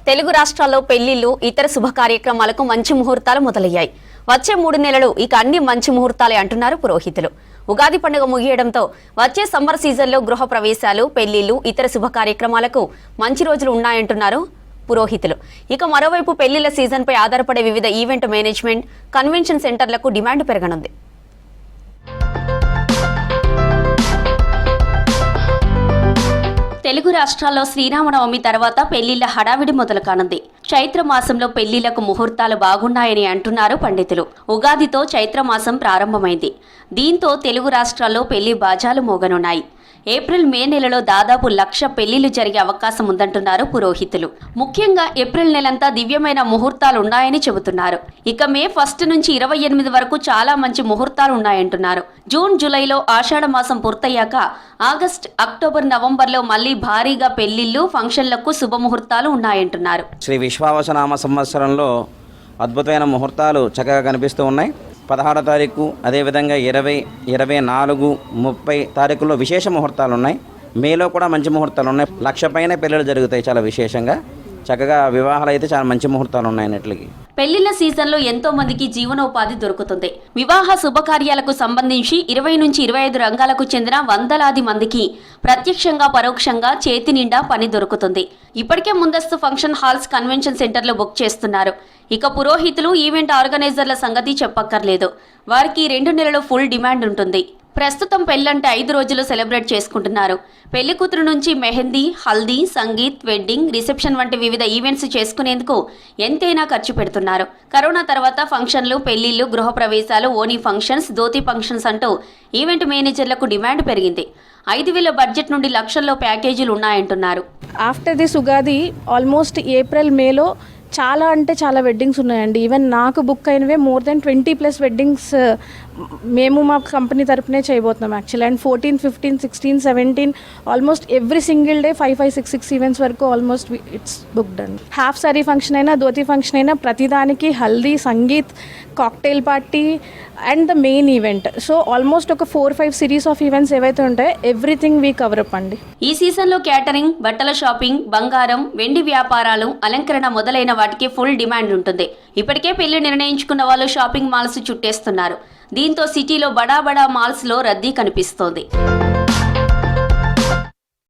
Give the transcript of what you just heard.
తెలుగు రాష్ట్రాల్లో పెళ్లిళ్లు ఇతర శుభ కార్యక్రమాలకు మంచి ముహూర్తాలు మొదలయ్యాయి. వచ్చే 3 నెలలు ఇక అన్ని మంచి ముహూర్తాలే అంటున్నారు పురోహితులు. ఉగాది పండుగ ముగియడంతో వచ్చే సమ్మర్ సీజన్లో గృహ ప్రవేశాలు, పెళ్లిళ్లు, ఇతర శుభ కార్యక్రమాలకు మంచి రోజులు ఉన్నాయంటున్నారు పురోహితులు. ఇక మరోవైపు పెళ్లిళ్ల సీజన్పై ఆధారపడే వివిధ ఈవెంట్ మేనేజ్మెంట్, కన్వెన్షన్ సెంటర్లకు డిమాండ్ పెరగనుంది. తెలుగు రాష్ట్రాల్లో శ్రీరామనవమి తర్వాత పెళ్లిళ్ల హడావిడి మొదలు కానుంది. చైత్ర మాసంలో పెళ్లిళ్లకు ముహూర్తాలు బాగున్నాయని అంటున్నారు పండితులు. ఉగాదితో చైత్రమాసం ప్రారంభమైంది. దీంతో తెలుగు రాష్ట్రాల్లో పెళ్లి బాజాలు మోగనున్నాయి. ఏప్రిల్, మే నెలలో దాదాపు 1,00,000 పెళ్లిళ్లు జరిగే అవకాశం ఉందంటున్నారు పురోహితులు. ముఖ్యంగా ఏప్రిల్ నెలంతా దివ్యమైన ముహూర్తాలు ఉన్నాయని చెబుతున్నారు. ఇక మే 1 నుంచి 28 వరకు చాలా మంచి ముహూర్తాలు ఉన్నాయంటున్నారు. జూన్, జూలైలో ఆషాఢ మాసం పూర్తయ్యాక ఆగస్ట్, అక్టోబర్, నవంబర్లో మళ్లీ భారీగా పెళ్లిళ్లు, ఫంక్షన్లకు శుభముహూర్తాలు ఉన్నాయంటున్నారు. శ్రీ విశ్వావసనామ సంవత్సరంలో అద్భుతమైన ముహూర్తాలు చక్కగా కనిపిస్తూ ఉన్నాయి. 16 తారీఖు, అదేవిధంగా 20, 24, 30 తారీఖుల్లో విశేష ముహూర్తాలు ఉన్నాయి. మేలో కూడా మంచి ముహూర్తాలు ఉన్నాయి. 1,00,000 పైన పెళ్ళిళ్ళు జరుగుతాయి. చాలా విశేషంగా చక్కగా వివాహాలు అయితే చాలా మంచి ముహూర్తాలు ఉన్నాయి అన్నట్లకి. పెళ్లిళ్ల సీజన్లో ఎంతో మందికి జీవనోపాధి దొరుకుతుంది. వివాహ శుభకార్యాలకు సంబంధించి 20 నుంచి 25 రంగాలకు చెందిన వందలాది మందికి ప్రత్యక్షంగా, పరోక్షంగా చేతి నిండా పని దొరుకుతుంది. ఇప్పటికే ముందస్తు ఫంక్షన్ హాల్స్, కన్వెన్షన్ సెంటర్లు బుక్ చేస్తున్నారు. ఇక పురోహితులు, ఈవెంట్ ఆర్గనైజర్ల సంగతి చెప్పక్కర్లేదు. వారికి 2 నెలలు ఫుల్ డిమాండ్ ఉంటుంది. ప్రస్తుతం పెళ్లంటే 5 రోజులు సెలబ్రేట్ చేసుకుంటున్నారు. పెళ్లి కూతురు నుంచి మెహందీ, హల్దీ, సంగీత్, వెడ్డింగ్, రిసెప్షన్ వంటి వివిధ ఈవెంట్స్ చేసుకునేందుకు ఎంతైనా ఖర్చు పెడుతున్నారు. కరోనా తర్వాత ఫంక్షన్లు, పెళ్లిళ్లు, గృహ ప్రవేశాలు, ఓనీ ఫంక్షన్స్, ధోతి ఫంక్షన్స్ అంటూ ఈవెంట్ మేనేజర్లకు డిమాండ్ పెరిగింది. 5,000 బడ్జెట్ నుండి లక్షల్లో ప్యాకేజీలు ఉన్నాయంటున్నారు. After this Ugadi almost April, మేలో చాలా అంటే చాలా వెడ్డింగ్స్ ఉన్నాయండి. ఈవెన్ నాకు బుక్ అయినవే more than 20+ వెడ్డింగ్స్ మేము మా కంపెనీ తరపునే చేయబోతున్నాం actually. And 14, 15, 16, 17 almost every single day 5, 6 events వరకు ఆల్మోస్ట్ ఇట్స్ బుక్డ్ అండి. హాఫ్ సారీ ఫంక్షన్ అయినా, ధోతి ఫంక్షన్ అయినా ప్రతిదానికి haldi, sangeet, cocktail party and the main event. So almost ఒక 4-5 సిరీస్ ఆఫ్ ఈవెంట్స్ ఏవైతే ఉంటాయో ఎవ్రీథింగ్ వీ కవర్ అప్ అండి. ఈ సీజన్లో క్యాటరింగ్, బట్టల షాపింగ్, బంగారం, వెండి వ్యాపారాలు, అలంకరణ మొదలైన వాటికి ఫుల్ డిమాండ్ ఉంటుంది. ఇప్పటికే పెళ్లి నిర్ణయించుకున్న వాళ్ళు షాపింగ్ మాల్స్ చుట్టేస్తున్నారు. దీంతో సిటీలో బడా మాల్స్లో రద్దీ కనిపిస్తోంది.